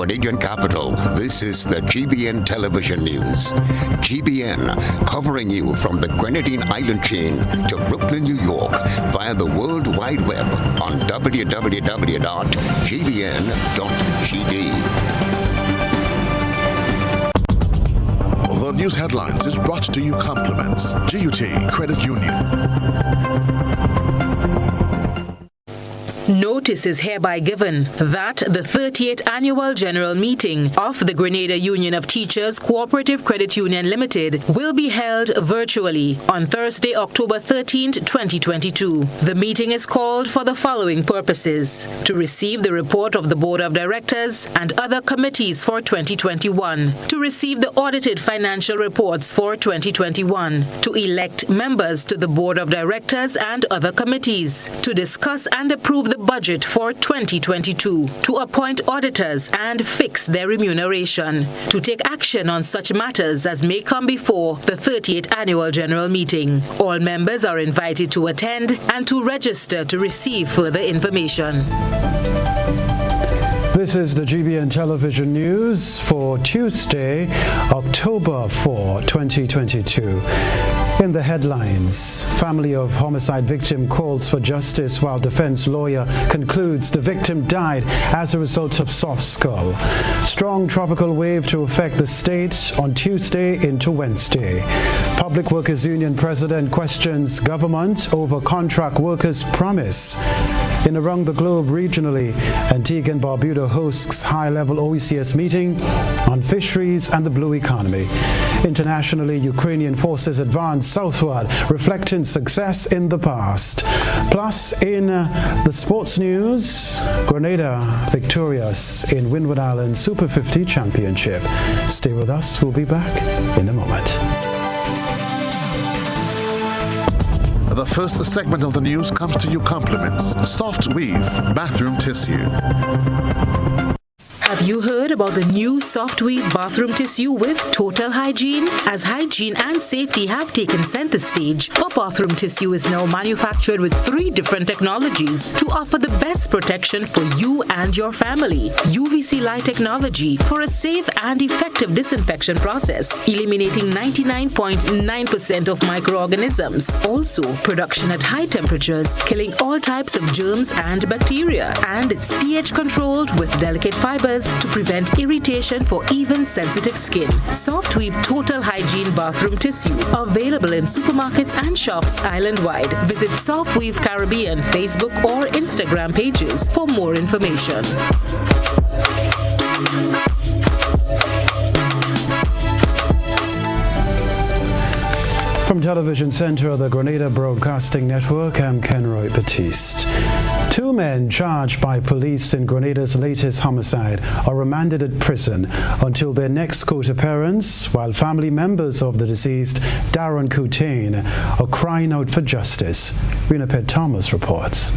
Grenadian capital, this is the GBN television news. GBN, covering you from the Grenadine Island chain to Brooklyn, New York, via the World Wide Web on www.gbn.gd. The news headlines is brought to you compliments GUT Credit Union. Notice is hereby given that the 38th Annual General Meeting of the Grenada Union of Teachers Cooperative Credit Union Limited will be held virtually on Thursday, October 13, 2022. The meeting is called for the following purposes: to receive the report of the Board of Directors and other committees for 2021, to receive the audited financial reports for 2021, to elect members to the Board of Directors and other committees, to discuss and approve the budget for 2022, to appoint auditors and fix their remuneration, to take action on such matters as may come before the 38th Annual General Meeting. All members are invited to attend and to register to receive further information. This is the GBN television news for Tuesday, October 4, 2022. In the headlines, family of homicide victim calls for justice while defense lawyer concludes the victim died as a result of soft skull. Strong tropical wave to affect the state on Tuesday into Wednesday. Public Workers Union president questions government over contract workers' promise. In around the globe regionally, Antigua and Barbuda hosts high-level OECS meeting on fisheries and the blue economy. Internationally, Ukrainian forces advance southward, reflecting success in the past. Plus, in the sports news, Grenada victorious in Windward Island Super 50 Championship. Stay with us. We'll be back in a moment. The first segment of the news comes to you compliments Soft Weave Bathroom Tissue. Have you heard about the new Soft Weave bathroom tissue with total hygiene? As hygiene and safety have taken center stage, our bathroom tissue is now manufactured with 3 different technologies to offer the best protection for you and your family. UVC light technology for a safe and effective disinfection process, eliminating 99.9% of microorganisms. Also, production at high temperatures, killing all types of germs and bacteria. And it's pH controlled with delicate fibers to prevent irritation for even sensitive skin. Soft Weave Total Hygiene Bathroom Tissue, available in supermarkets and shops island-wide. Visit Soft Weave Caribbean Facebook or Instagram pages for more information. From Television Center of the Grenada Broadcasting Network, I'm Kenroy, Baptiste. 2 men charged by police in Grenada's latest homicide are remanded at prison until their next court appearance, while family members of the deceased, Darren Coutain, are crying out for justice. Renapet Thomas reports.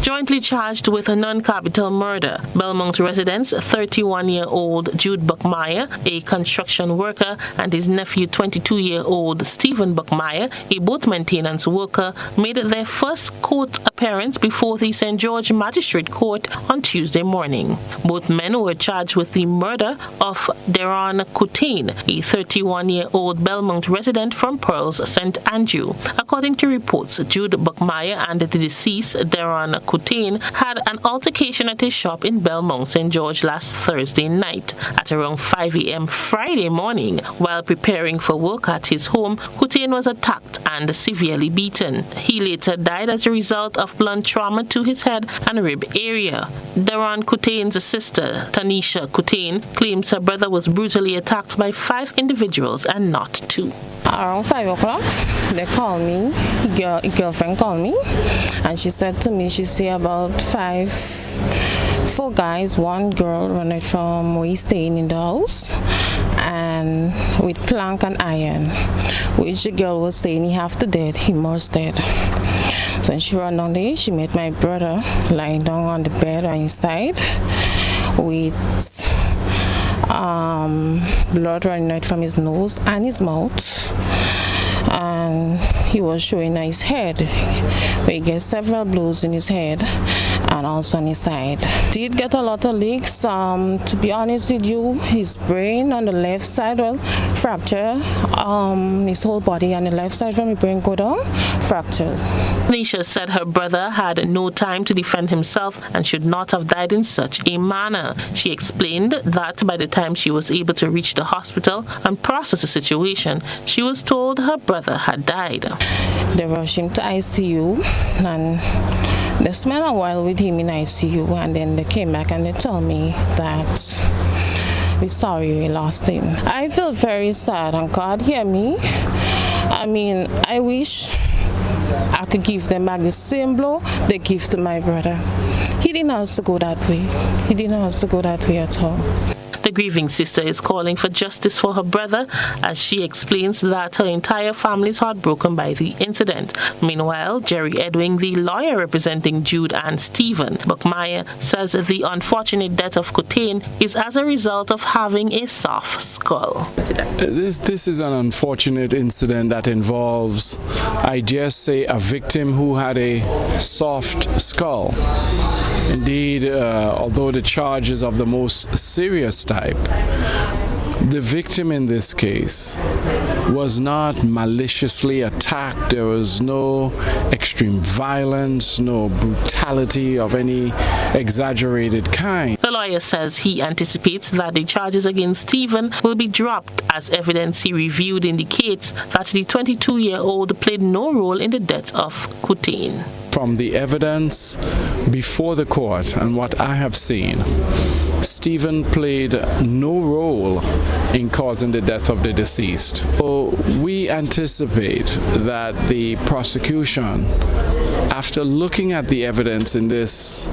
Jointly charged with a non-capital murder, Belmont residents 31-year-old Jude Buckmeyer, a construction worker, and his nephew 22-year-old Stephen Buckmeyer, a boat maintenance worker, made their first court appearance before the St. George Magistrate Court on Tuesday morning. Both men were charged with the murder of Darren Coutain, a 31-year-old Belmont resident from Pearls, St. Andrew. According to reports, Jude Buckmeyer and the deceased, Darren Coutain, had an altercation at his shop in Belmont, St. George last Thursday night. At around 5 a.m. Friday morning, while preparing for work at his home, Coutain was attacked and severely beaten. He later died as a result of blunt trauma to his head and rib area. Darren Coutain's sister, Tanisha Coutain, claims her brother was brutally attacked by 5 individuals and not 2. Around 5 o'clock, they called me, girlfriend called me, and she said to me, she see about 4 guys, 1 girl running from where he's staying in the house, and with plank and iron, which the girl was saying he have to dead, he must dead. So when she ran down there, she met my brother lying down on the bed on his side with blood running out from his nose and his mouth, and he was showing his head where he gets several blows in his head, and also on his side. Did get a lot of leaks. To be honest with you, his brain on the left side, fracture. His whole body on the left side from his brain go down, fractures. Nisha said her brother had no time to defend himself and should not have died in such a manner. She explained that by the time she was able to reach the hospital and process the situation, she was told her brother had died. They rushed him to ICU and they spent a while with him in ICU, and then they came back and they told me that we're sorry we lost him. I feel very sad, and God hear me. I mean, I wish I could give them back the same blow they give to my brother. He didn't have to go that way. He didn't have to go that way at all. The grieving sister is calling for justice for her brother as she explains that her entire family is heartbroken by the incident. Meanwhile, Jerry Edwin, the lawyer representing Jude and Stephen Buckmeyer, says the unfortunate death of Cotain is as a result of having a soft skull. This is an unfortunate incident that involves, I dare say, a victim who had a soft skull. Indeed, although the charge is of the most serious type, the victim in this case was not maliciously attacked. There was no extreme violence, no brutality of any exaggerated kind. The lawyer says he anticipates that the charges against Stephen will be dropped as evidence he reviewed indicates that the 22-year-old played no role in the death of Cotain. From the evidence before the court and what I have seen, Stephen played no role in causing the death of the deceased. So we anticipate that the prosecution, after looking at the evidence in this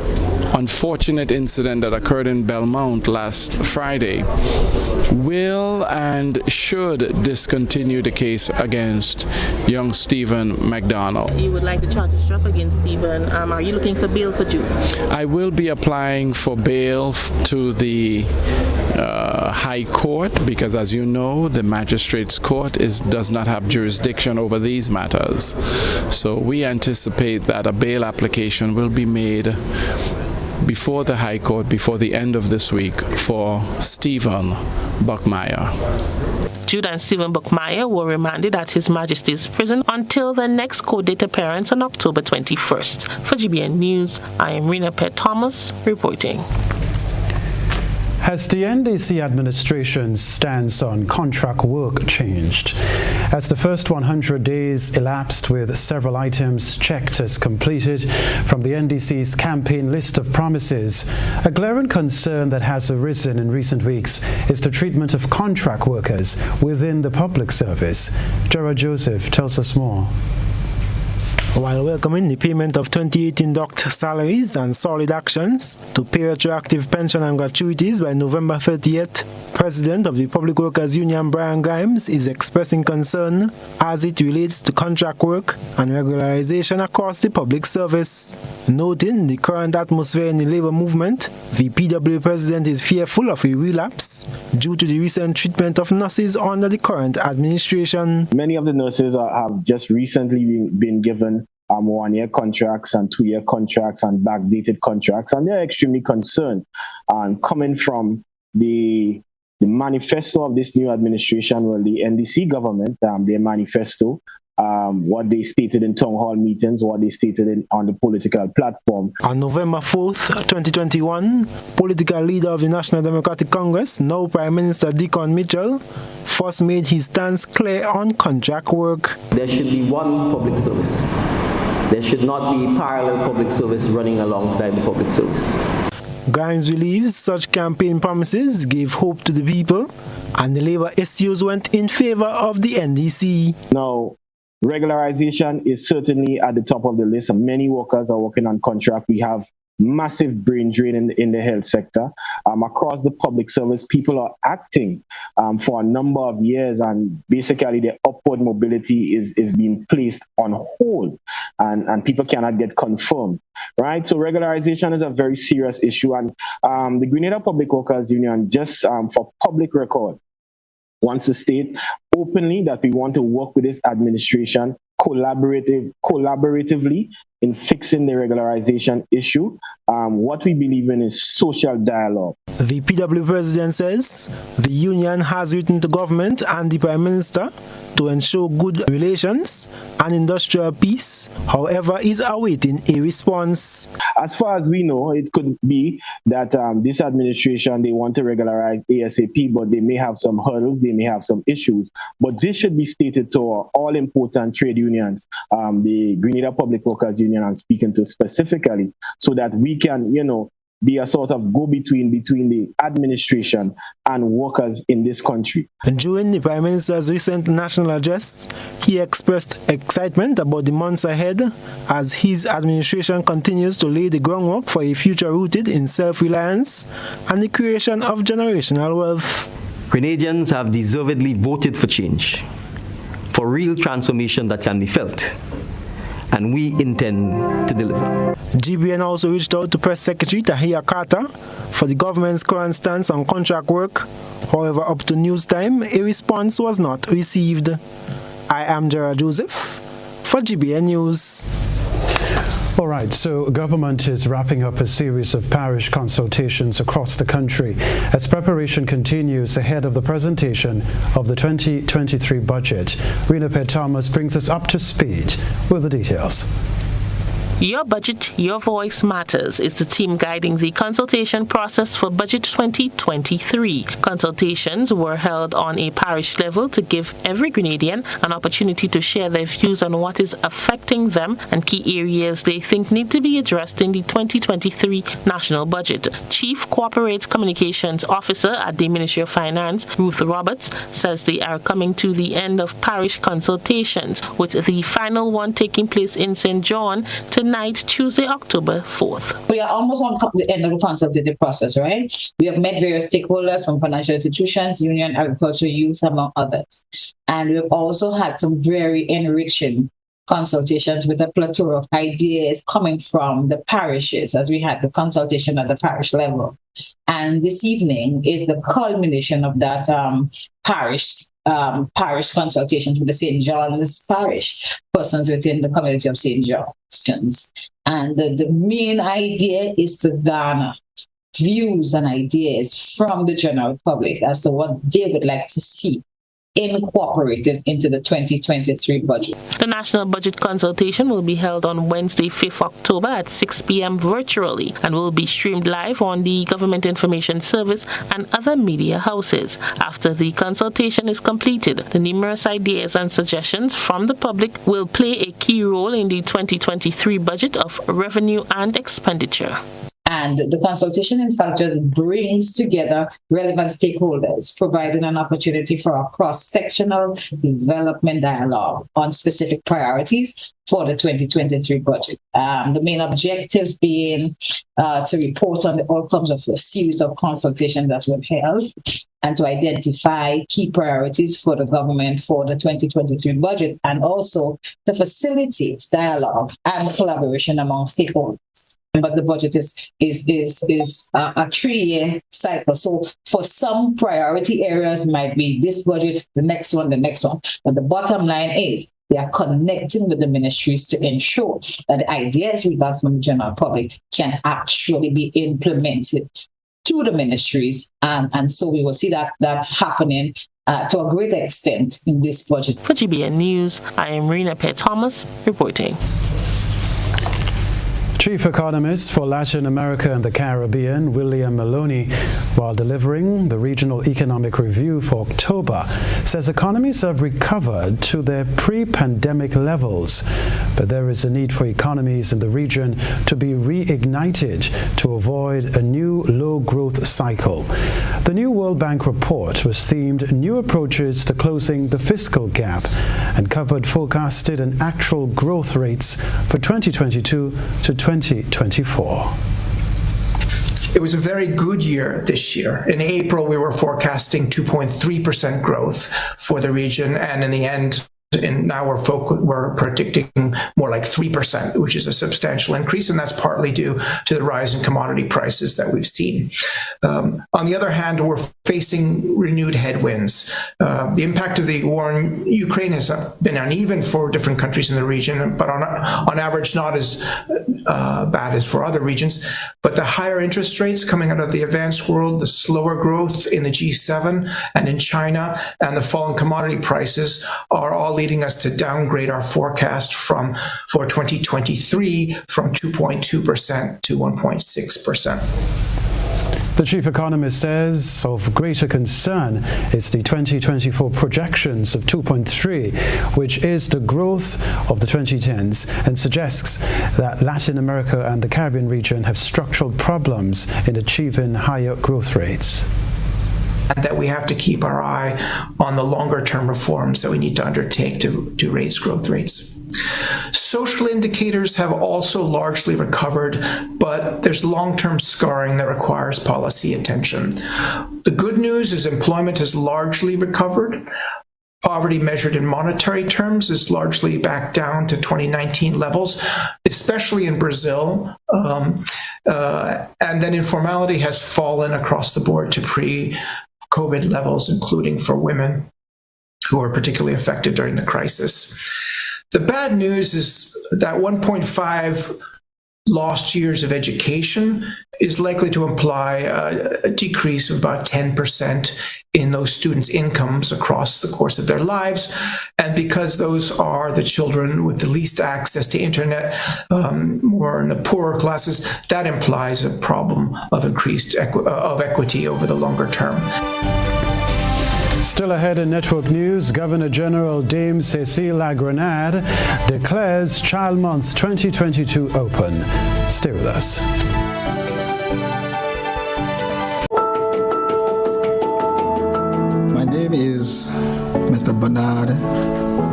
unfortunate incident that occurred in Belmont last Friday, will and should discontinue the case against young Stephen McDonald. You would like the charges dropped against Stephen. Are you looking for bail for Jude? I will be applying for bail to the High Court because, as you know, the Magistrates Court does not have jurisdiction over these matters. So we anticipate that a bail application will be made before the High Court, before the end of this week, for Stephen Buckmeyer. Jude and Stephen Buckmeyer were remanded at His Majesty's prison until their next court date appearance on October 21st. For GBN News, I am Rena Pett Thomas reporting. Has the NDC administration's stance on contract work changed? As the first 100 days elapsed with several items checked as completed from the NDC's campaign list of promises, a glaring concern that has arisen in recent weeks is the treatment of contract workers within the public service. Gerard Joseph tells us more. While welcoming the payment of 2018 docked salaries and solid actions to pay retroactive pension and gratuities by November 30th, President of the Public Workers Union Brian Grimes is expressing concern as it relates to contract work and regularization across the public service. Noting the current atmosphere in the labor movement, the PWA President is fearful of a relapse due to the recent treatment of nurses under the current administration. Many of the nurses have just recently been given 1-year contracts and 2-year contracts and backdated contracts, and they're extremely concerned. And coming from the manifesto of this new administration, well, the NDC government, their manifesto, what they stated in town hall meetings, what they stated on the political platform. On November 4th, 2021, political leader of the National Democratic Congress, now Prime Minister Deacon Mitchell, first made his stance clear on contract work. There should be one public service. There should not be parallel public service running alongside the public service. Grimes believes such campaign promises gave hope to the people, and the labor issues went in favor of the NDC. Now, regularization is certainly at the top of the list. Many workers are working on contract. We have massive brain drain in the health sector. Across the public service, people are acting for a number of years, and basically their upward mobility is being placed on hold, and people cannot get confirmed, right? So regularization is a very serious issue, and the Grenada Public Workers Union, just for public record, wants to state openly that we want to work with this administration collaboratively in fixing the regularization issue. What we believe in is social dialogue. The PW president says the union has written to government and the Prime Minister to ensure good relations and industrial peace. However, is awaiting a response. As far as we know, it could be that this administration, they want to regularize ASAP, but they may have some hurdles, they may have some issues. But this should be stated to all important trade unions, the Grenada Public Workers Union I'm speaking to specifically, so that we can, be a sort of go-between between the administration and workers in this country. And during the Prime Minister's recent national address, he expressed excitement about the months ahead as his administration continues to lay the groundwork for a future rooted in self-reliance and the creation of generational wealth. Grenadians have deservedly voted for change, for real transformation that can be felt, and we intend to deliver. GBN also reached out to Press Secretary Tahia Carter for the government's current stance on contract work. However, up to news time, a response was not received. I am Gerard Joseph for GBN News. All right, so government is wrapping up a series of parish consultations across the country as preparation continues ahead of the presentation of the 2023 budget. Rena Pet Thomas brings us up to speed with the details. Your budget, your voice matters is the team guiding the consultation process for Budget 2023. Consultations were held on a parish level to give every Grenadian an opportunity to share their views on what is affecting them and key areas they think need to be addressed in the 2023 national budget. Chief Corporate Communications Officer at the Ministry of Finance, Ruth Roberts, says they are coming to the end of parish consultations, with the final one taking place in St. John tonight, Tuesday, October 4th. We are almost on the end of the consultative process, right? We have met various stakeholders from financial institutions, union, agriculture, youth, among others. And we've also had some very enriching consultations with a plethora of ideas coming from the parishes as we had the consultation at the parish level. And this evening is the culmination of that parish consultation with the St. John's parish, persons within the community of St. John's. And the main idea is to garner views and ideas from the general public as to what they would like to see incorporated into the 2023 budget. The national budget consultation will be held on Wednesday, 5th October at 6 p.m. virtually and will be streamed live on the Government Information Service and other media houses. After the consultation is completed, the numerous ideas and suggestions from the public will play a key role in the 2023 budget of revenue and expenditure. And the consultation, in fact, just brings together relevant stakeholders, providing an opportunity for a cross-sectional development dialogue on specific priorities for the 2023 budget. The main objectives being to report on the outcomes of a series of consultations that were held and to identify key priorities for the government for the 2023 budget, and also to facilitate dialogue and collaboration among stakeholders. But the budget is a 3-year cycle. So for some priority areas might be this budget, the next one. But the bottom line is they are connecting with the ministries to ensure that the ideas we got from the general public can actually be implemented through the ministries. And so we will see that happening to a great extent in this budget. For GBN News, I am Rena Pet Thomas reporting. Chief Economist for Latin America and the Caribbean, William Maloney, while delivering the Regional Economic Review for October, says economies have recovered to their pre-pandemic levels, but there is a need for economies in the region to be reignited to avoid a new low-growth cycle. The new World Bank report was themed New Approaches to Closing the Fiscal Gap and covered forecasted and actual growth rates for 2022 to 2024. It was a very good year this year. In April, we were forecasting 2.3% growth for the region, and in the end, and now we're predicting more like 3%, which is a substantial increase, and that's partly due to the rise in commodity prices that we've seen. On the other hand, we're facing renewed headwinds. The impact of the war in Ukraine has been uneven for different countries in the region, but on average not as bad as for other regions. But the higher interest rates coming out of the advanced world, the slower growth in the G7 and in China, and the fall in commodity prices are all leading us to downgrade our forecast for 2023 from 2.2% to 1.6%. The chief economist says of greater concern is the 2024 projections of 2.3, which is the growth of the 2010s, and suggests that Latin America and the Caribbean region have structural problems in achieving higher growth rates. And that we have to keep our eye on the longer-term reforms that we need to undertake to raise growth rates. Social indicators have also largely recovered, but there's long-term scarring that requires policy attention. The good news is employment has largely recovered. Poverty measured in monetary terms is largely back down to 2019 levels, especially in Brazil. And then informality has fallen across the board to pre-COVID levels, including for women who are particularly affected during the crisis. The bad news is that 1.5 lost years of education is likely to imply a decrease of about 10% in those students' incomes across the course of their lives. And because those are the children with the least access to internet, more in the poorer classes, that implies a problem of increased equity over the longer term. Still ahead in network news, Governor General Dame Cécile Lagrenade declares Child Month 2022 open. Stay with us. My name is Mr. Bernard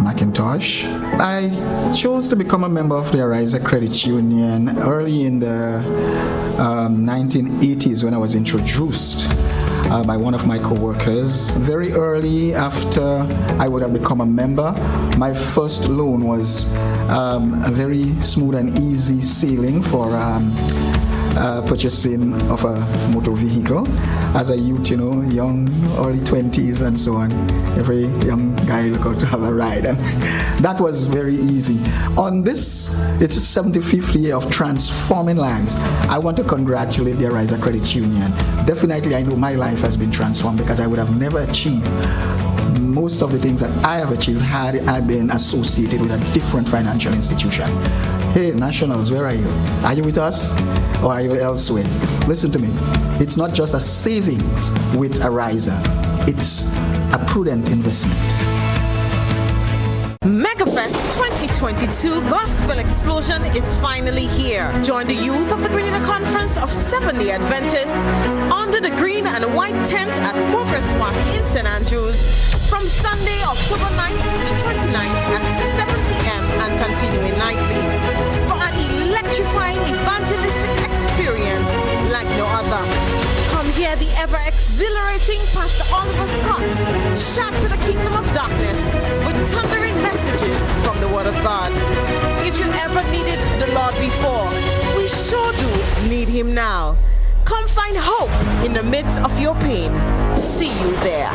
McIntosh. I chose to become a member of the Ariza Credit Union early in the 1980s when I was introduced by one of my co-workers. Very early after I would have become a member, my first loan was a very smooth and easy sailing for purchasing of a motor vehicle. As a youth, young, early 20s and so on, every young guy got to have a ride, and that was very easy. On this, it's the 75th year of transforming lives. I want to congratulate the Ariza Credit Union. Definitely, I know my life has been transformed because I would have never achieved most of the things that I have achieved had I been associated with a different financial institution. Hey, Nationals, where are you? Are you with us or are you elsewhere? Listen to me. It's not just a savings with Ariza. It's a prudent investment. MegaFest 2022 Gospel Explosion is finally here. Join the youth of the Grenada Conference of Seventh-day Adventists under the green and white tent at Progress Park in St. Andrews from Sunday, October 9th to the 29th at 7 p.m. and continuing nightly for an electrifying evangelistic experience like no other. Come hear the ever-exhilarating Pastor Oliver Scott shatter the kingdom of darkness with thundering messages from the Word of God. If you ever needed the Lord before, we sure do need Him now. Come find hope in the midst of your pain. See you there.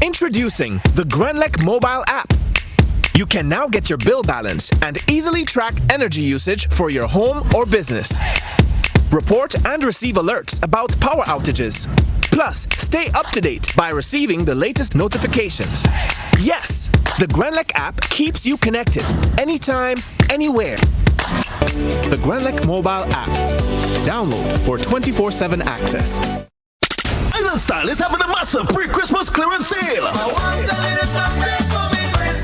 Introducing the Grenlec mobile app. You can now get your bill balance and easily track energy usage for your home or business. Report and receive alerts about power outages. Plus, stay up to date by receiving the latest notifications. Yes, the Grenlec app keeps you connected anytime, anywhere. The Grenlec mobile app. Download for 24/7 access. Island Style is having a massive pre-Christmas clearance sale.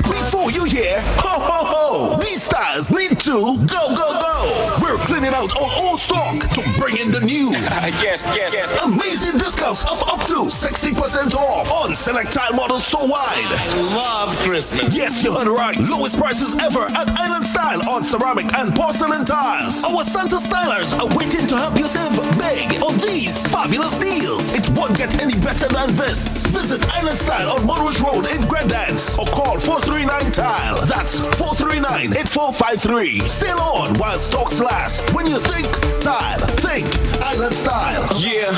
Before you hear, ho ho ho, these styles need to go go go. We're cleaning running out of old stock to bring in the new. Yes. Amazing discounts of up to 60% off on select tile models store-wide. I love Christmas. Yes, you heard right. Lowest prices ever at Island Style on ceramic and porcelain tiles. Our Santa stylers are waiting to help you save big on these fabulous deals. It won't get any better than this. Visit Island Style on Monroe Road in Grandad's or call 439-TILE. That's 439-8453. Sail on while stocks last. When you think tile, think Island Style. Yeah.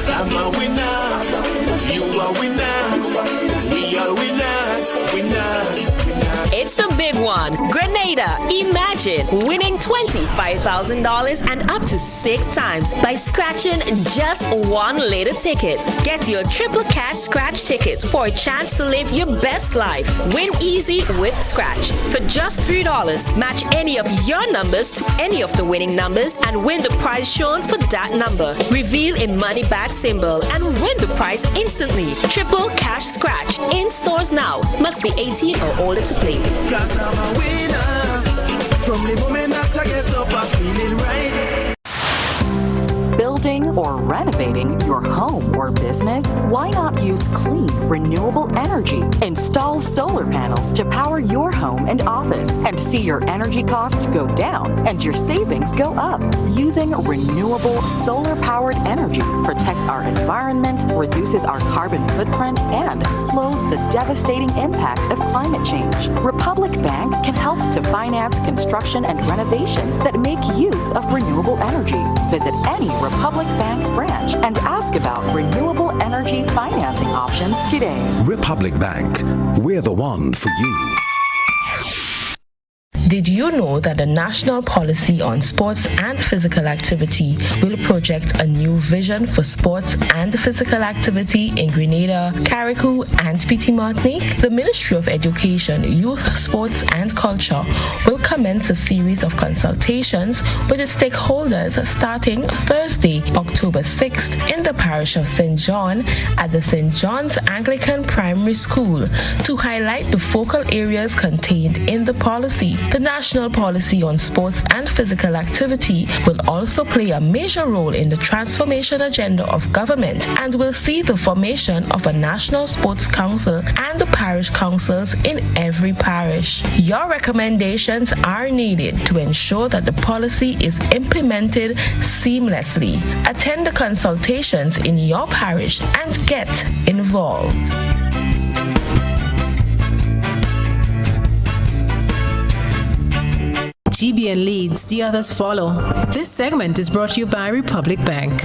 I'm a winner. You are winner. We are winners. It's the big one. Grenada. Imagine winning $25,000 and up to 6 times by scratching just one later ticket. Get your triple cash scratch tickets for a chance to live your best life. Win easy with Scratch. For just $3, match any of your numbers to any of the winning numbers and win the prize shown for that number. Reveal a money back symbol and win the prize instantly. Triple cash scratch in stores now. Must be 18 or older to play. 'Cause I'm a winner. From the moment that I get up, I'm feeling right. Building or renovating your home or business? Why not use clean, renewable energy? Install solar panels to power your home and office and see your energy costs go down and your savings go up. Using renewable solar-powered energy protects our environment, reduces our carbon footprint, and slows the devastating impact of climate change. Republic Bank can help to finance construction and renovations that make use of renewable energy. Visit any Republic Bank branch and ask about renewable energy financing options today. Republic Bank, we're the one for you. Did you know that the National Policy on Sports and Physical Activity will project a new vision for sports and physical activity in Grenada, Carriacou, and Petit Martinique? The Ministry of Education, Youth, Sports and Culture will commence a series of consultations with its stakeholders starting Thursday, October 6th in the parish of St. John at the St. John's Anglican Primary School to highlight the focal areas contained in the policy. The National Policy on Sports and Physical Activity will also play a major role in the transformation agenda of government and will see the formation of a National Sports Council and the parish councils in every parish. Your recommendations are needed to ensure that the policy is implemented seamlessly. Attend the consultations in your parish and get involved. GBN leads, the others follow. This segment is brought to you by Republic Bank.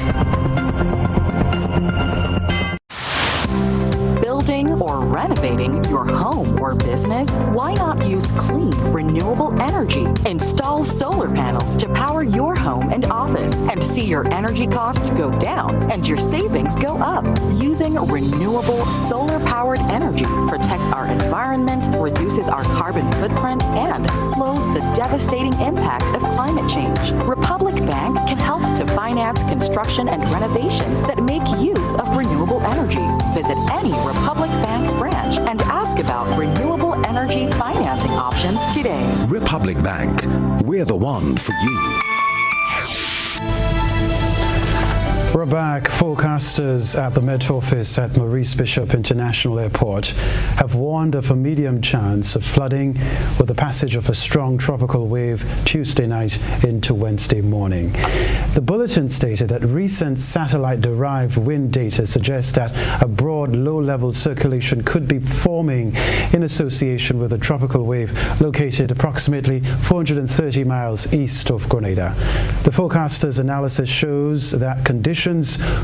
Building or renovating your home or business? Why not use clean, renewable energy? Install solar panels to power your home and office and see your energy costs go down and your savings go up. Using renewable solar-powered energy protects our environment, reduces our carbon footprint, and slows the devastating impact of climate change. Republic Bank can help to finance construction and renovations that make use of renewable energy. Visit any Republic Bank branch and ask about renewable energy financing options today. Republic Bank, we're the one for you. We're back. Forecasters at the Met Office at Maurice Bishop International Airport have warned of a medium chance of flooding with the passage of a strong tropical wave Tuesday night into Wednesday morning. The bulletin stated that recent satellite-derived wind data suggests that a broad low-level circulation could be forming in association with a tropical wave located approximately 430 miles east of Grenada. The forecaster's analysis shows that conditions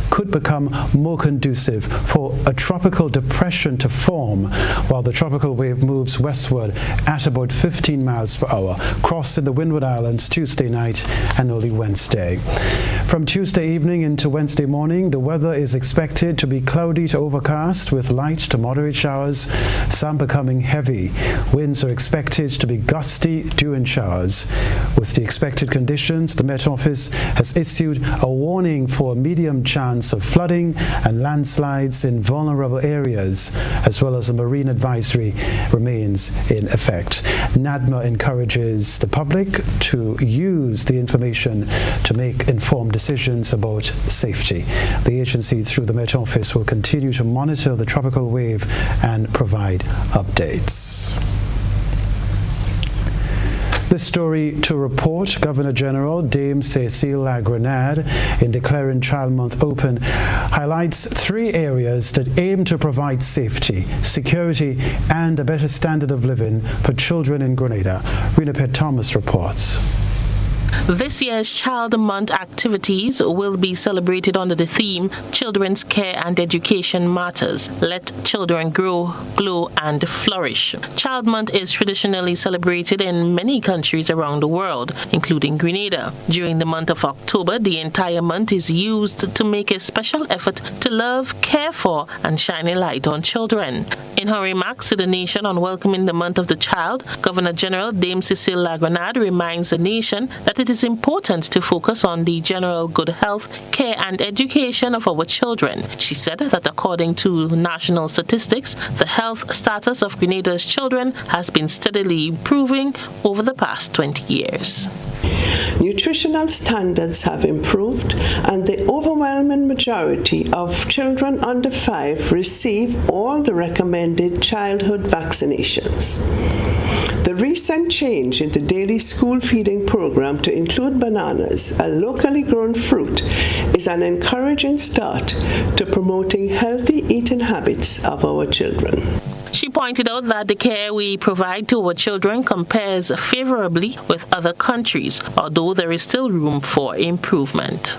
could become more conducive for a tropical depression to form while the tropical wave moves westward at about 15 miles per hour, crossing the Windward Islands Tuesday night and early Wednesday. From Tuesday evening into Wednesday morning, the weather is expected to be cloudy to overcast with light to moderate showers, some becoming heavy. Winds are expected to be gusty during showers. With the expected conditions, the Met Office has issued a warning for a medium chance of flooding and landslides in vulnerable areas, as well as a marine advisory remains in effect. NADMA encourages the public to use the information to make informed decisions about safety. The agency, through the Met Office, will continue to monitor the tropical wave and provide updates. This story to report: Governor General Dame Cecile Lagrenade, in declaring Child Month open, highlights 3 areas that aim to provide safety, security, and a better standard of living for children in Grenada. Rena Pett Thomas reports. This year's Child Month activities will be celebrated under the theme Children's Care and Education Matters. Let children grow, glow, and flourish. Child Month is traditionally celebrated in many countries around the world, including Grenada. During the month of October, the entire month is used to make a special effort to love, care for, and shine a light on children. In her remarks to the nation on welcoming the month of the child, Governor General Dame Cecile Lagrenade reminds the nation that it is important to focus on the general good health, care, and education of our children. She said that according to national statistics, the health status of Grenada's children has been steadily improving over the past 20 years. Nutritional standards have improved, and the overwhelming majority of children under 5 receive all the recommended childhood vaccinations. The recent change in the daily school feeding program to include bananas, a locally grown fruit, is an encouraging start to promoting healthy eating habits of our children. She pointed out that the care we provide to our children compares favorably with other countries, although there is still room for improvement.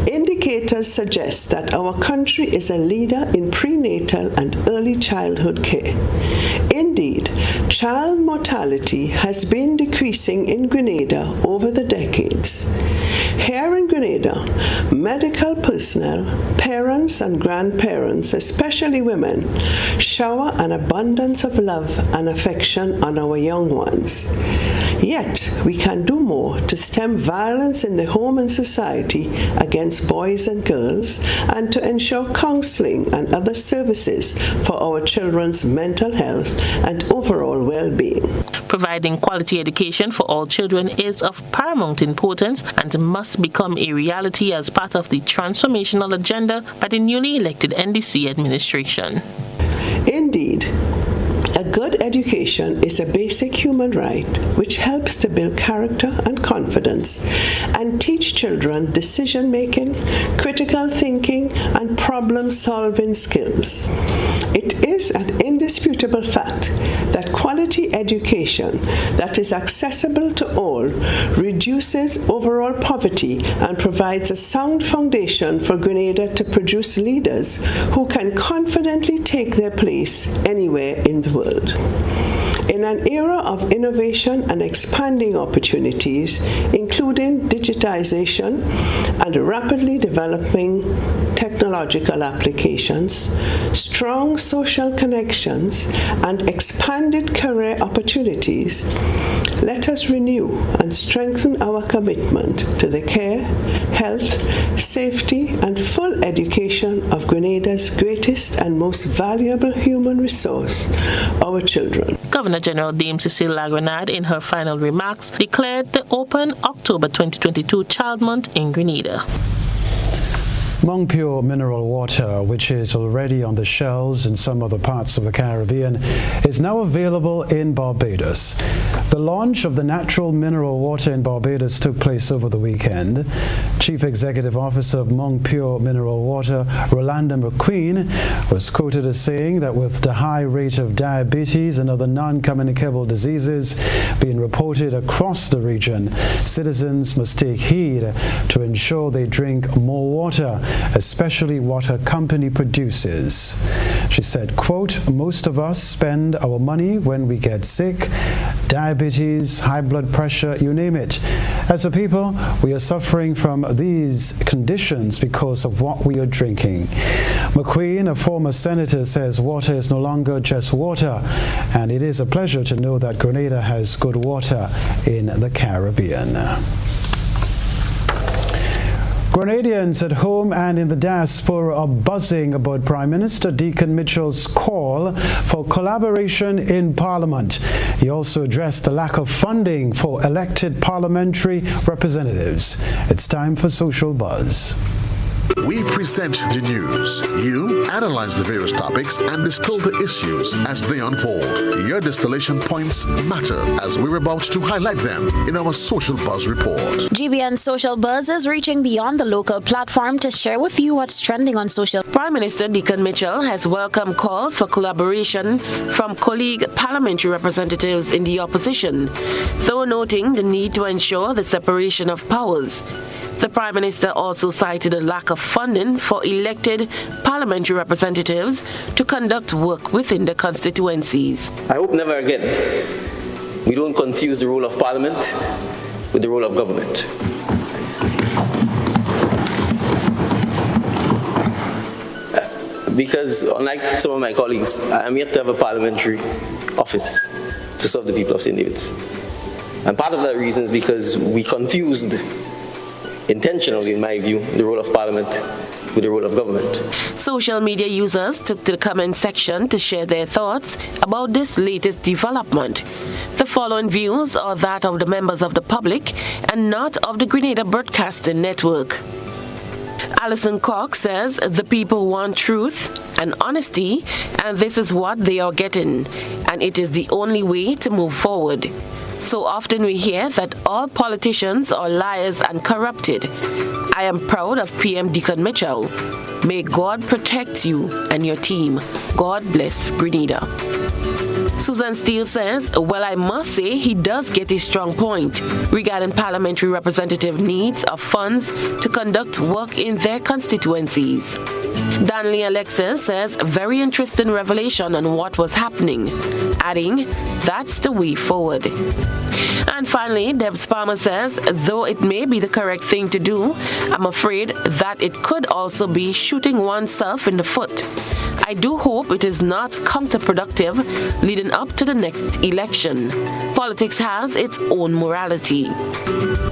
Indicators suggest that our country is a leader in prenatal and early childhood care. Indeed, child mortality has been decreasing in Grenada over the decades. Here in Grenada, medical personnel, parents and grandparents, especially women, shower an abundance of love and affection on our young ones. Yet, we can do more to stem violence in the home and society against boys and girls, and to ensure counseling and other services for our children's mental health and overall well-being. Providing quality education for all children is of paramount importance and must become a reality as part of the transformational agenda by the newly elected NDC administration. Indeed, a good education is a basic human right which helps to build character and confidence and teach children decision-making, critical thinking, and problem-solving skills. It is an indisputable fact that quality education that is accessible to all reduces overall poverty and provides a sound foundation for Grenada to produce leaders who can confidently take their place anywhere in the world. In an era of innovation and expanding opportunities, including digitization and rapidly developing technological applications, strong social connections, and expanded career opportunities, let us renew and strengthen our commitment to the care, health, safety, and full education of Grenada's greatest and most valuable human resource, our children. Governor General Dame Cecile Lagrenade, in her final remarks, declared the open October 2022 Child Month in Grenada. Mount Pure mineral water, which is already on the shelves in some other parts of the Caribbean, is now available in Barbados. The launch of the natural mineral water in Barbados took place over the weekend. Chief Executive Officer of Mount Pure Mineral Water, Rolanda McQueen, was quoted as saying that with the high rate of diabetes and other non-communicable diseases being reported across the region, citizens must take heed to ensure they drink more water, especially what her company produces. She said, quote, "Most of us spend our money when we get sick, diabetes, high blood pressure, you name it. As a people, we are suffering from these conditions because of what we are drinking. McQueen, a former senator, says water is no longer just water, and it is a pleasure to know that Grenada has good water in the Caribbean. Grenadians at home and in the diaspora are buzzing about Prime Minister Deacon Mitchell's call for collaboration in Parliament. He also addressed the lack of funding for elected parliamentary representatives. It's time for Social Buzz. We present the news. You analyze the various topics and distill the issues as they unfold. Your distillation points matter as we're about to highlight them in our Social Buzz report. GBN Social Buzz is reaching beyond the local platform to share with you what's trending on social. Prime Minister Deacon Mitchell has welcomed calls for collaboration from colleague parliamentary representatives in the opposition, though noting the need to ensure the separation of powers. The Prime Minister also cited a lack of funding for elected parliamentary representatives to conduct work within the constituencies. I hope never again we don't confuse the role of Parliament with the role of government. Because unlike some of my colleagues, I am yet to have a parliamentary office to serve the people of St. David's. And part of that reason is because we confused, intentionally in my view, the role of Parliament with the role of government. Social media users took to the comment section to share their thoughts about this latest development. The following views are that of the members of the public and not of the Grenada Broadcasting Network. Alison Cox says the people want truth and honesty, and this is what they are getting, and it is the only way to move forward. So often we hear that all politicians are liars and corrupted. I am proud of PM Deacon Mitchell. May God protect you and your team. God bless Grenada. Susan Steele says, well, I must say he does get a strong point regarding parliamentary representative needs of funds to conduct work in their constituencies. Danley Alexis says, very interesting revelation on what was happening, adding, that's the way forward. And finally, Debs Palmer says, though it may be the correct thing to do, I'm afraid that it could also be shooting oneself in the foot. I do hope it is not counterproductive leading up to the next election. Politics has its own morality.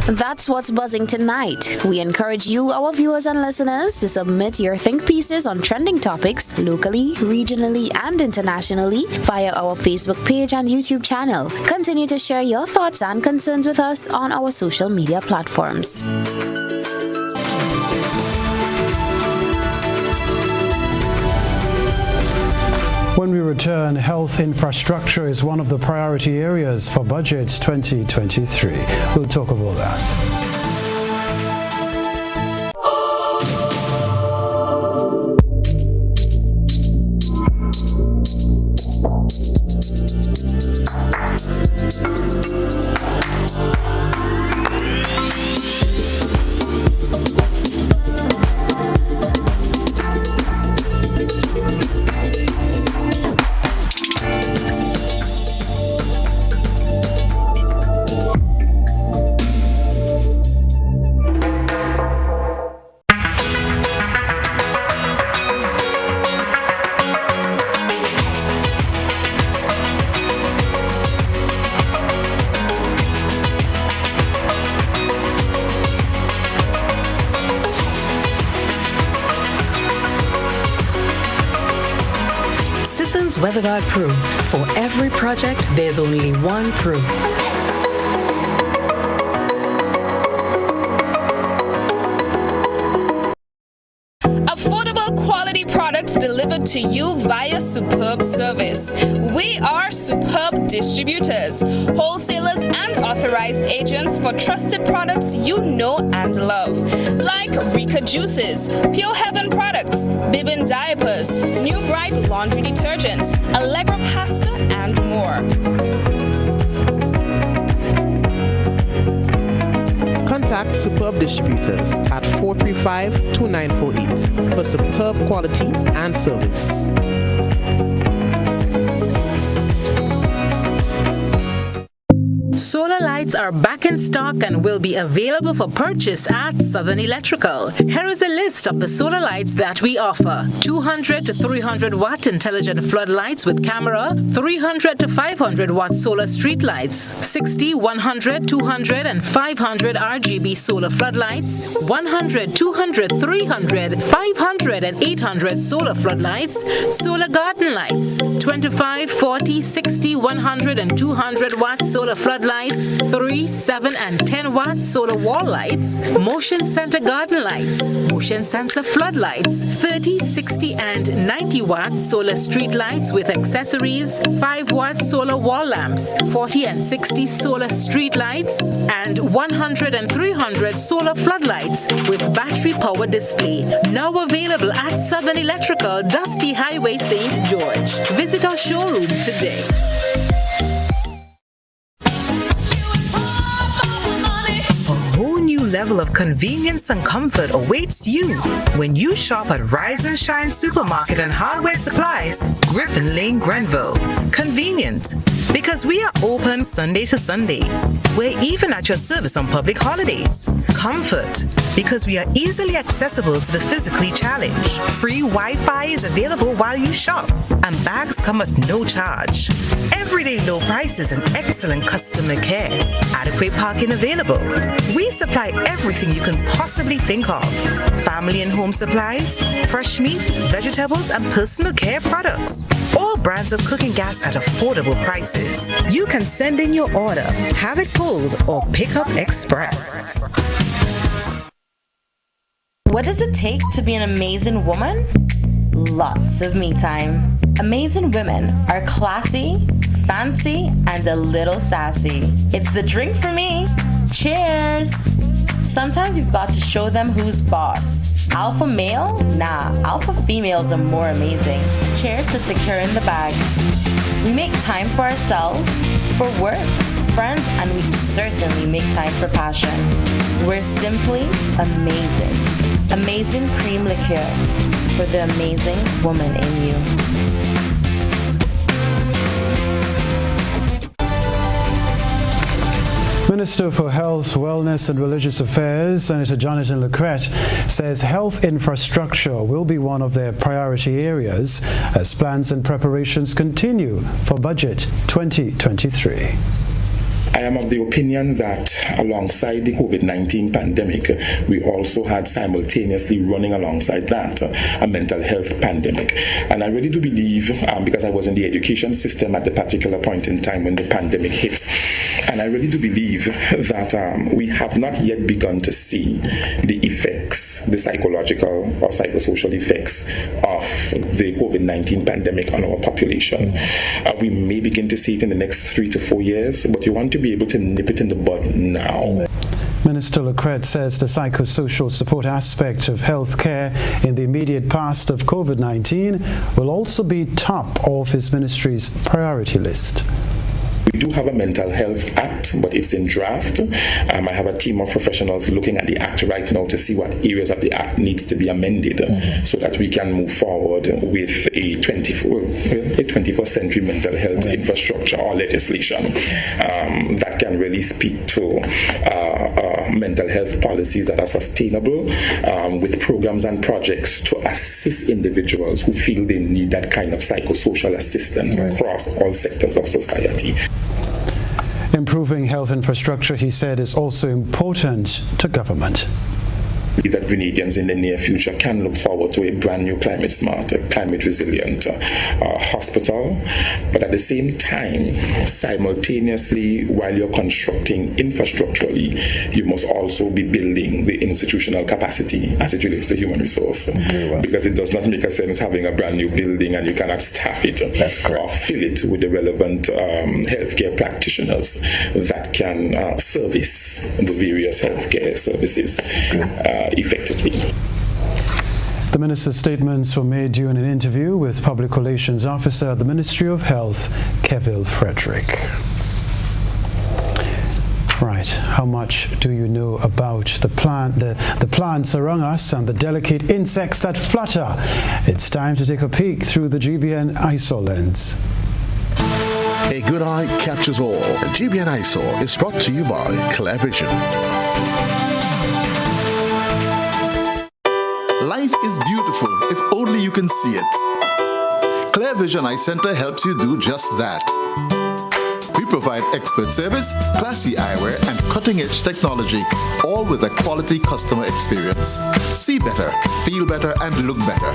That's what's buzzing tonight. We encourage you, our viewers and listeners, to submit your think pieces on trending topics locally, regionally, and internationally via our Facebook page and YouTube channel. Continue to share your thoughts and concerns with us on our social media platforms. When we return, health infrastructure is one of the priority areas for Budget 2023. We'll talk about that. WeatherGuard Pro. For every project, there's only one Pro. Affordable quality products delivered to you via Superb service. We are Superb distributors, wholesalers, and authorized agents for trusted products you know and love, like Rika Juices, Pure Heaven products, Bibin diapers, New Bright laundry detergent, Allegra pasta, and more. Contact Superb Distributors at 435-2948 for superb quality and service. Solar Light lights are back in stock and will be available for purchase at Southern Electrical. Here is a list of the solar lights that we offer. 200 to 300 watt intelligent floodlights with camera, 300 to 500 watt solar street lights, 60, 100, 200 and 500 RGB solar floodlights, 100, 200, 300, 500 and 800 solar floodlights, solar garden lights, 25, 40, 60, 100 and 200 watt solar floodlights, 3, 7 and 10 watt solar wall lights, motion center garden lights, motion sensor floodlights, 30, 60 and 90 watt solar street lights with accessories, 5 watt solar wall lamps, 40 and 60 solar street lights, and 100 and 300 solar floodlights with battery power display. Now available at Southern Electrical, Dusty Highway, St. George. Visit our showroom today. Level of convenience and comfort awaits you when you shop at Rise and Shine Supermarket and Hardware Supplies, Griffin Lane, Grenville. Convenient, because we are open Sunday to Sunday. We're even at your service on public holidays. Comfort, because we are easily accessible to the physically challenged. Free Wi-Fi is available while you shop, and bags come at no charge. Everyday low prices and excellent customer care. Adequate parking available. We supply everything you can possibly think of. Family and home supplies, fresh meat, vegetables, and personal care products. All brands of cooking gas at affordable prices. You can send in your order, have it pulled, or pick up express. What does it take to be an amazing woman? Lots of me time. Amazing women are classy, fancy, and a little sassy. It's the drink for me. Cheers! Sometimes you've got to show them who's boss. Alpha male? Nah, alpha females are more amazing. Cheers to securing the bag. We make time for ourselves, for work, friends, and we certainly make time for passion. We're simply amazing. Amazing cream liqueur for the amazing woman in you. Minister for Health, Wellness and Religious Affairs, Senator Jonathan Lecrette, says health infrastructure will be one of their priority areas as plans and preparations continue for Budget 2023. I am of the opinion that alongside the COVID-19 pandemic, we also had simultaneously running alongside that a mental health pandemic. And I really do believe, because I was in the education system at the particular point in time when the pandemic hit, and I really do believe that we have not yet begun to see the effects, the psychological or psychosocial effects of the COVID-19 pandemic on our population. We may begin to see it in the next 3 to 4 years, but you want to be able to nip it in the bud now. Minister Lecrette says the psychosocial support aspect of healthcare in the immediate past of COVID-19 will also be top of his ministry's priority list. We do have a mental health act, but it's in draft. I have a team of professionals looking at the act right now to see what areas of the act needs to be amended so that we can move forward with a 21st century mental health infrastructure or legislation that can really speak to mental health policies that are sustainable with programs and projects to assist individuals who feel they need that kind of psychosocial assistance across all sectors of society. Improving health infrastructure, he said, is also important to government. That Grenadians in the near future can look forward to a brand new climate smart, climate resilient hospital, but at the same time, simultaneously, while you're constructing infrastructurally, you must also be building the institutional capacity as it relates to human resource. Because it does not make a sense having a brand new building and you cannot staff it or fill it with the relevant healthcare practitioners that can service the various healthcare services effectively. The minister's statements were made during an interview with Public Relations Officer at the Ministry of Health, Kevin Frederick. Right, how much do you know about the plants around us and the delicate insects that flutter? It's time to take a peek through the GBN ISO lens. A good eye captures all. GBN Eyesore is brought to you by Clear Vision. Life is beautiful if only you can see it. Clear Vision Eye Center helps you do just that. We provide expert service, classy eyewear, and cutting-edge technology, all with a quality customer experience. See better, feel better, and look better.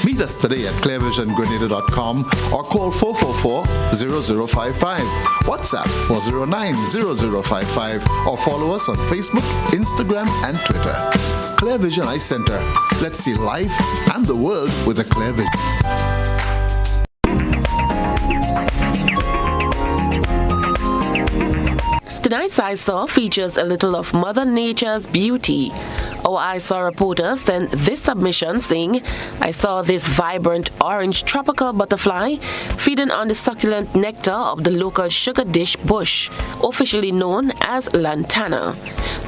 Meet us today at clearvisiongrenada.com or call 444-0055, WhatsApp 409-0055, or follow us on Facebook, Instagram, and Twitter. Clear Vision Eye Center. Let's see life and the world with a clear vision. Tonight's Eyesore features a little of Mother Nature's beauty. Our Eyesore reporter sent this submission saying, I saw this vibrant orange tropical butterfly feeding on the succulent nectar of the local sugar dish bush, officially known as lantana.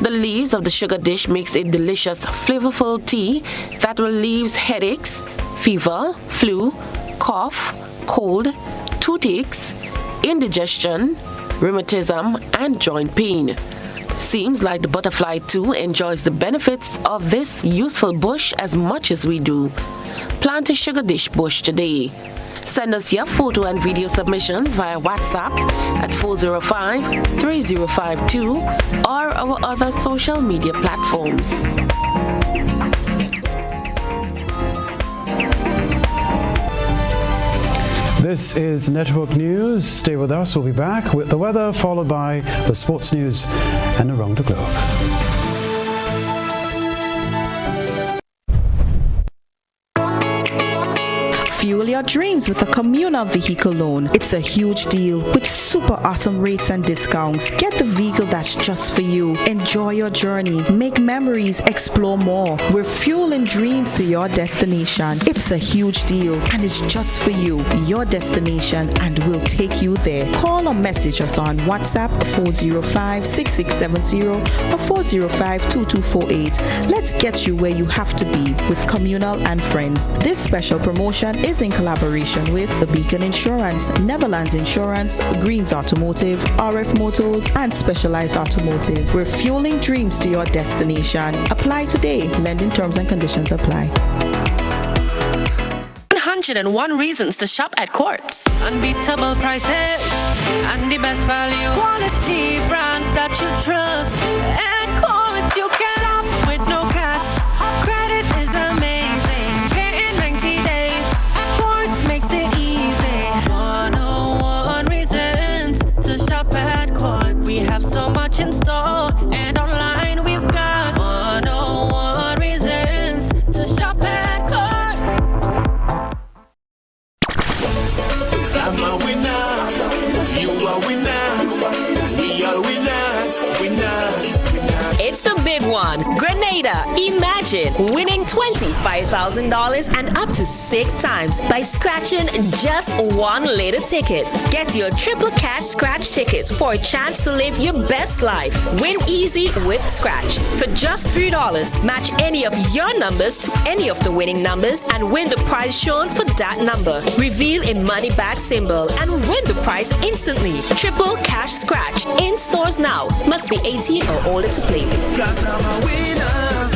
The leaves of the sugar dish makes a delicious, flavorful tea that relieves headaches, fever, flu, cough, cold, toothaches, indigestion, rheumatism, and joint pain. Seems like the butterfly too enjoys the benefits of this useful bush as much as we do. Plant a sugar dish bush today. Send us your photo and video submissions via WhatsApp at 405-3052 or our other social media platforms. This is Network News. Stay with us. We'll be back with the weather, followed by the sports news and around the globe. Fuel your dreams with a communal vehicle loan. It's a huge deal with super awesome rates and discounts. Get the vehicle that's just for you. Enjoy your journey. Make memories. Explore more. We're fueling dreams to your destination. It's a huge deal and it's just for you. Your destination, and we'll take you there. Call or message us on WhatsApp 405-6670 or 405-2248. Let's get you where you have to be with Communal and Friends. This special promotion is in collaboration with the Beacon Insurance, Netherlands Insurance, Greens Automotive, RF Motors, and Specialized Automotive. We're fueling dreams to your destination. Apply today. Lending terms and conditions apply. 101 reasons to shop at Quartz. Unbeatable prices and the best value. Quality brands that you trust. At Quartz you can shop with no cash. Credit is amazing. Pay in 90 days. Quartz makes it easy. 101 reasons to shop at Quartz. We have so much in store and online we've got 101 reasons to shop at Quartz. I'm a winner, you are winner, we are winners, winners. It's the big one. Grenada. Imagine winning $25,000 and up to 6 times by scratching just one later ticket. Get your triple cash scratch tickets for a chance to live your best life. Win easy with Scratch. For just $3, match any of your numbers to any of the winning numbers and win the prize shown for that number. Reveal a money back symbol and win the prize instantly. Triple cash scratch in stores now. Must be 18 or older to play. Cause I'm a winner.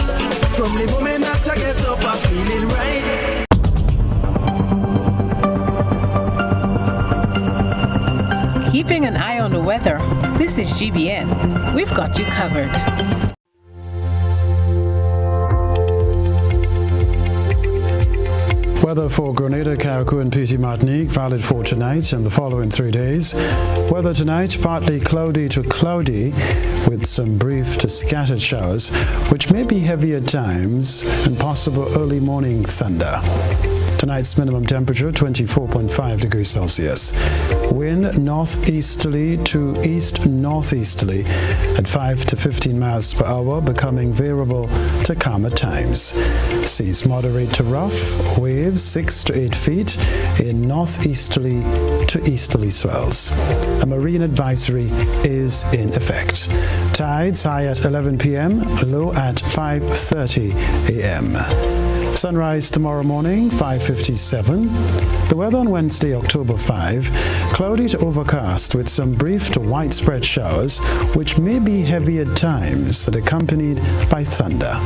From the moment that I get up, I'm feeling right. Keeping an eye on the weather. This is GBN. We've got you covered. Weather for Grenada, Carriacou, and PT Martinique valid for tonight and the following 3 days. Weather tonight, partly cloudy to cloudy with some brief to scattered showers, which may be heavy at times and possible early morning thunder. Tonight's minimum temperature, 24.5 degrees Celsius. Wind northeasterly to east-northeasterly at 5 to 15 miles per hour, becoming variable to calm at times. Seas moderate to rough, waves 6 to 8 feet in northeasterly to easterly swells. A marine advisory is in effect. Tides high at 11 p.m., low at 5:30 a.m. Sunrise tomorrow morning, 5:57. The weather on Wednesday, October 5, cloudy to overcast with some brief to widespread showers, which may be heavy at times and accompanied by thunder.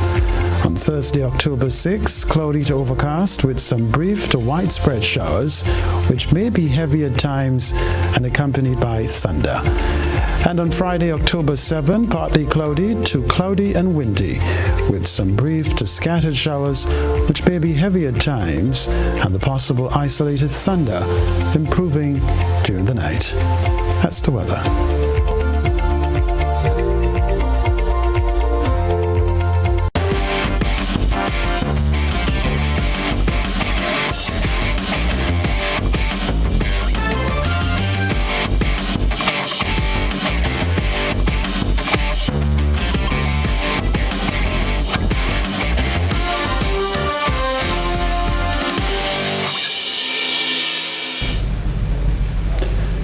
On Thursday, October 6, cloudy to overcast with some brief to widespread showers, which may be heavy at times and accompanied by thunder. And on Friday, October 7, partly cloudy to cloudy and windy, with some brief to scattered showers, which may be heavy at times, and the possible isolated thunder improving during the night. That's the weather.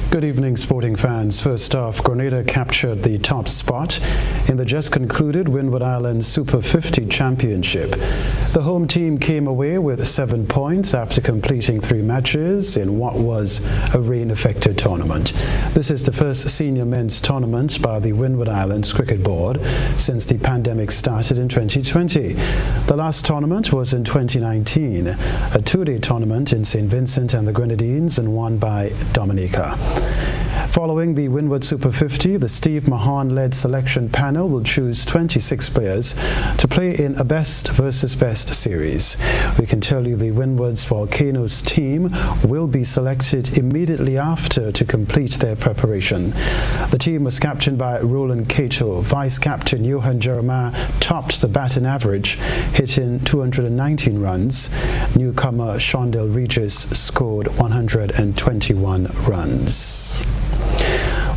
Good evening, sporting fans. First off, Grenada captured the top spot in the just concluded Windward Island Super 50 Championship. The home team came away with 7 points after completing 3 matches in what was a rain-affected tournament. This is the first senior men's tournament by the Windward Islands Cricket Board since the pandemic started in 2020. The last tournament was in 2019, a 2-day tournament in St. Vincent and the Grenadines and won by Dominica. Following the Windward Super 50, the Steve Mahon-led selection panel will choose 26 players to play in a best versus best series. We can tell you the Windward's Volcanoes team will be selected immediately after to complete their preparation. The team was captained by Roland Cato. Vice-captain Johan Jeremiah topped the batting average, hitting 219 runs. Newcomer Shondell Regis scored 121 runs.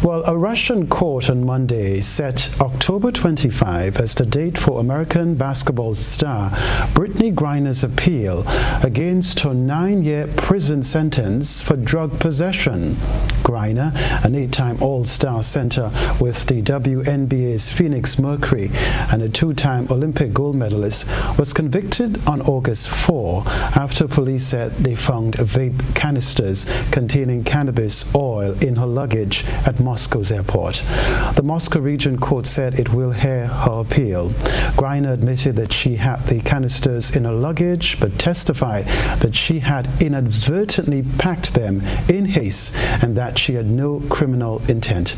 Well, a Russian court on Monday set October 25 as the date for American basketball star Brittany Griner's appeal against her 9-year prison sentence for drug possession. Griner, an 8-time All-Star center with the WNBA's Phoenix Mercury and a 2-time Olympic gold medalist, was convicted on August 4 after police said they found vape canisters containing cannabis oil in her luggage at Moscow's airport. The Moscow Region Court said it will hear her appeal. Griner admitted that she had the canisters in her luggage, but testified that she had inadvertently packed them in haste and that she had no criminal intent.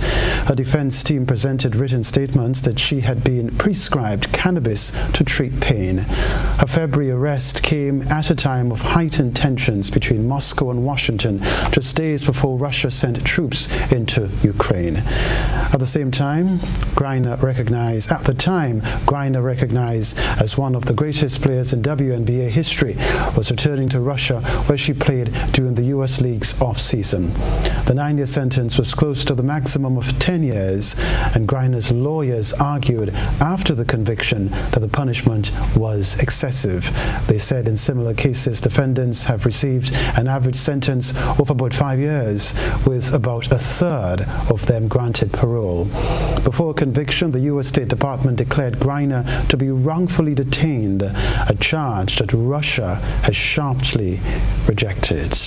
Her defense team presented written statements that she had been prescribed cannabis to treat pain. Her February arrest came at a time of heightened tensions between Moscow and Washington, just days before Russia sent troops into Ukraine. At the same time, Griner recognized as one of the greatest players in WNBA history, was returning to Russia, where she played during the U.S. League's off-season. The 9-year sentence was close to the maximum of 10 years, and Griner's lawyers argued after the conviction that the punishment was excessive. They said in similar cases, defendants have received an average sentence of about 5 years, with about a third of them granted parole. Before conviction, the U.S. State Department declared Griner to be wrongfully detained, a charge that Russia has sharply rejected.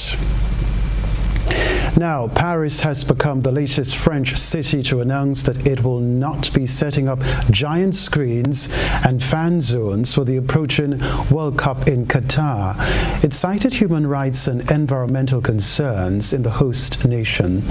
Now, Paris has become the latest French city to announce that it will not be setting up giant screens and fan zones for the approaching World Cup in Qatar. It cited human rights and environmental concerns in the host nation.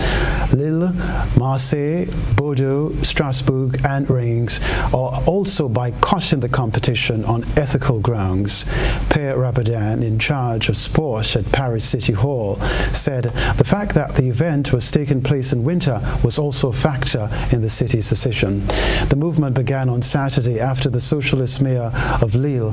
Lille, Marseille, Bordeaux, Strasbourg and Reims are also boycotting the competition on ethical grounds. Pierre Rabadan, in charge of sport at Paris City Hall, said the fact that the event was taking place in winter was also a factor in the city's decision. The movement began on Saturday after the socialist mayor of Lille,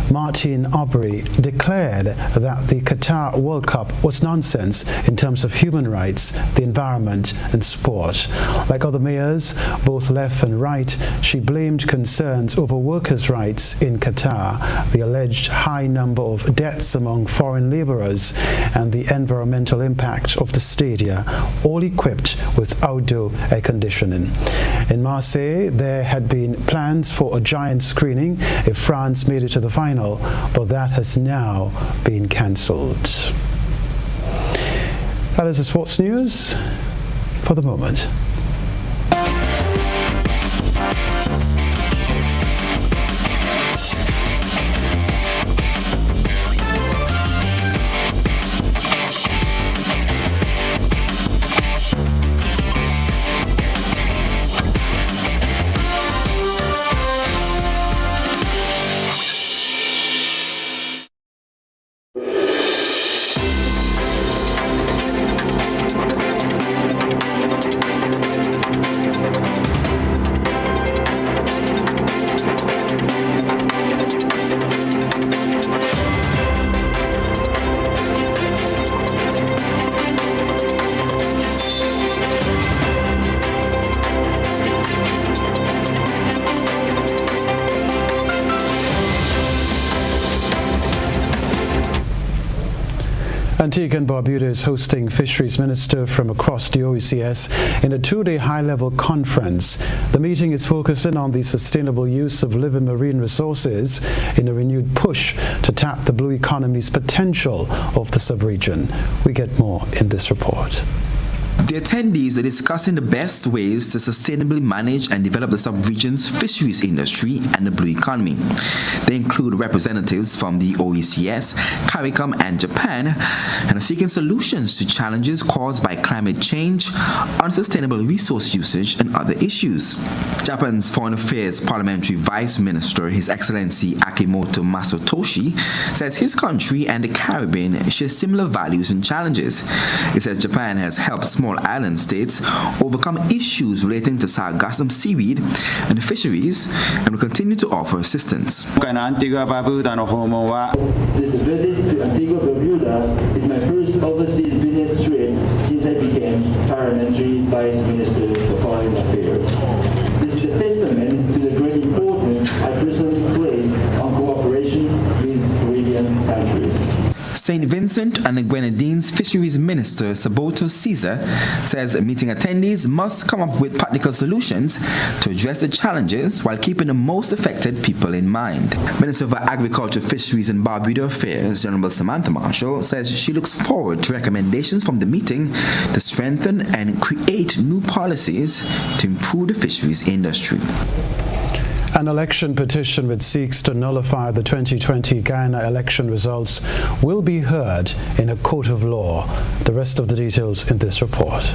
Martine Aubry, declared that the Qatar World Cup was nonsense in terms of human rights, the environment and sport. Like other mayors, both left and right, she blamed concerns over workers' rights in Qatar, the alleged high number of deaths among foreign laborers, and the environmental impact of the state stadia, all equipped with outdoor air conditioning. In Marseille, there had been plans for a giant screening if France made it to the final, but that has now been cancelled. That is the sports news for the moment. Antigua and Barbuda is hosting fisheries ministers from across the OECS in a two-day high-level conference. The meeting is focusing on the sustainable use of living marine resources in a renewed push to tap the blue economy's potential of the sub-region. We get more in this report. The attendees are discussing the best ways to sustainably manage and develop the sub-region's fisheries industry and the blue economy. They include representatives from the OECS, CARICOM, and Japan, and are seeking solutions to challenges caused by climate change, unsustainable resource usage, and other issues. Japan's Foreign Affairs Parliamentary Vice Minister, His Excellency Akimoto Masatoshi, says his country and the Caribbean share similar values and challenges. He says Japan has helped small island states overcome issues relating to sargassum seaweed and fisheries and will continue to offer assistance. This visit to Antigua Barbuda is my first overseas business trip since I became Parliamentary Vice Minister for Foreign Affairs. This is a testament to the great importance I personally place on cooperation with Caribbean countries. St. Vincent and the Grenadines Fisheries Minister Saboto Caesar says meeting attendees must come up with practical solutions to address the challenges while keeping the most affected people in mind. Minister for Agriculture, Fisheries and Barbuda Affairs, General Samantha Marshall, says she looks forward to recommendations from the meeting to strengthen and create new policies to improve the fisheries industry. An election petition which seeks to nullify the 2020 Guyana election results will be heard in a court of law. The rest of the details in this report.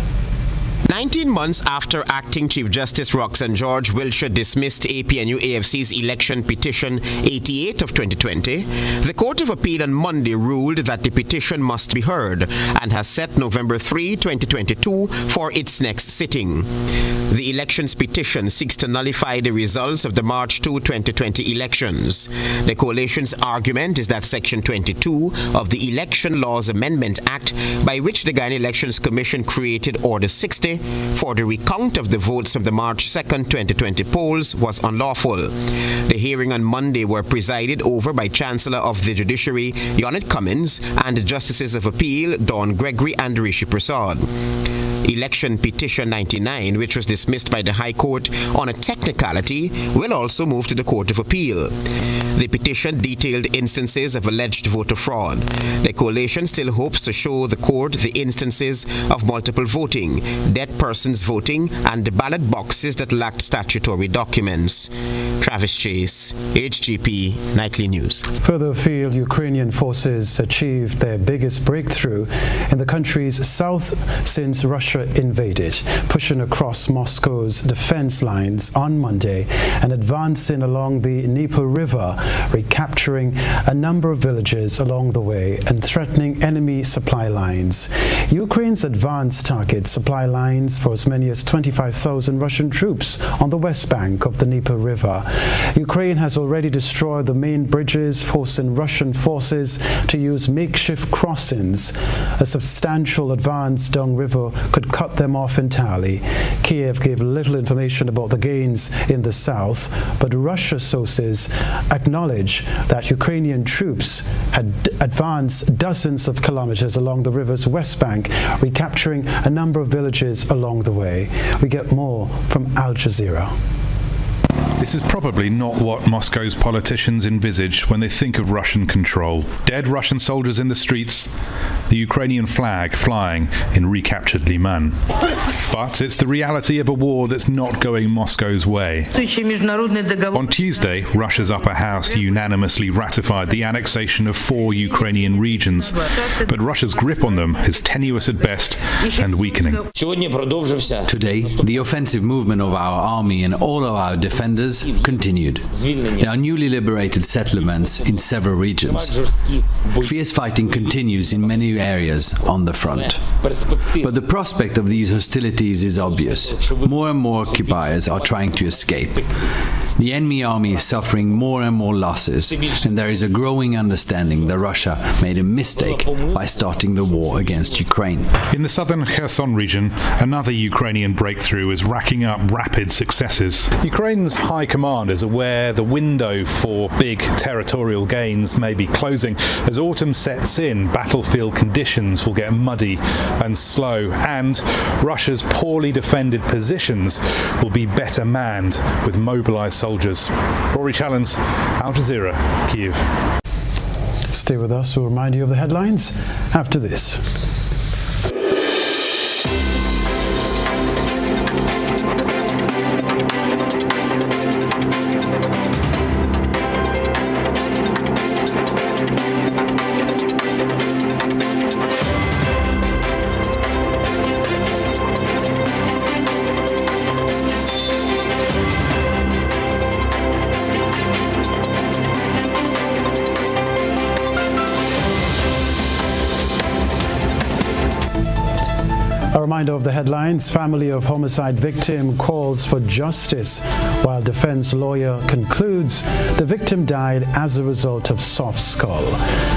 19 months after Acting Chief Justice Roxanne George Wilshire dismissed APNU-AFC's election petition 88 of 2020, the Court of Appeal on Monday ruled that the petition must be heard and has set November 3, 2022 for its next sitting. The elections petition seeks to nullify the results of the March 2, 2020 elections. The coalition's argument is that Section 22 of the Election Laws Amendment Act, by which the Guyana Elections Commission created Order 60 for the recount of the votes from the March 2, 2020 polls, was unlawful. The hearing on Monday were presided over by Chancellor of the Judiciary Yonit Cummins and Justices of Appeal Dawn Gregory and Rishi Prasad. Election Petition 99, which was dismissed by the High Court on a technicality, will also move to the Court of Appeal. The petition detailed instances of alleged voter fraud. The coalition still hopes to show the court the instances of multiple voting, dead persons voting, and the ballot boxes that lacked statutory documents. Travis Chase, HGP Nightly News. Further afield, Ukrainian forces achieved their biggest breakthrough in the country's south since Russia invaded, pushing across Moscow's defense lines on Monday and advancing along the Dnieper River, recapturing a number of villages along the way and threatening enemy supply lines. Ukraine's advance targets supply lines for as many as 25,000 Russian troops on the west bank of the Dnieper River. Ukraine has already destroyed the main bridges, forcing Russian forces to use makeshift crossings. A substantial advance downriver could could cut them off entirely. Kiev gave little information about the gains in the south, but Russia sources acknowledge that Ukrainian troops had advanced dozens of kilometers along the river's west bank, recapturing a number of villages along the way. We get more from Al Jazeera. This is probably not what Moscow's politicians envisage when they think of Russian control. Dead Russian soldiers in the streets, the Ukrainian flag flying in recaptured Liman. But it's the reality of a war that's not going Moscow's way. On Tuesday, Russia's upper house unanimously ratified the annexation of 4 Ukrainian regions, but Russia's grip on them is tenuous at best and weakening. Today, the offensive movement of our army and all of our defenders continued in our newly liberated settlements in several regions. Fierce fighting continues in many areas on the front. But the prospect of these hostilities is obvious. More and more occupiers are trying to escape. The enemy army is suffering more and more losses, and there is a growing understanding that Russia made a mistake by starting the war against Ukraine. In the southern Kherson region, another Ukrainian breakthrough is racking up rapid successes. Ukraine's high command is aware the window for big territorial gains may be closing. As autumn sets in, battlefield conditions will get muddy and slow, and Russia's poorly defended positions will be better manned with mobilized soldiers. Rory Challens, Al Jazeera, Kiev. Stay with us. We'll remind you of the headlines after this. A reminder of the headlines. Family of homicide victim calls for justice, while defense lawyer concludes the victim died as a result of soft skull.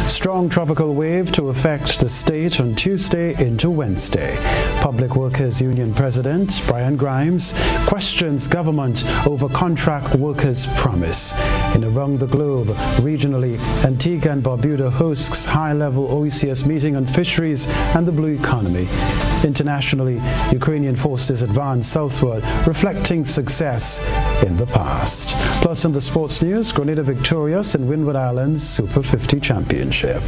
Strong tropical wave to affect the state on Tuesday into Wednesday. Public Workers Union President Brian Grimes questions government over contract workers' promise. In Around the Globe, regionally, Antigua and Barbuda hosts high-level OECS meeting on fisheries and the blue economy. Internationally, Ukrainian forces advance southward, reflecting success in the past. Plus, in the sports news, Grenada victorious in Windward Island's Super 50 Championship.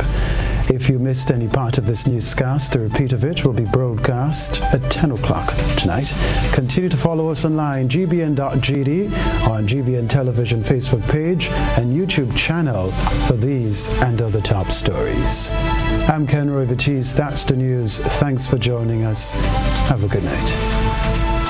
If you missed any part of this newscast, a repeat of it will be broadcast at 10 o'clock tonight. Continue to follow us online, gbn.gd, on GBN Television Facebook page and YouTube channel for these and other top stories. I'm Kenroy, Baptiste. That's the news. Thanks for joining us. Have a good night.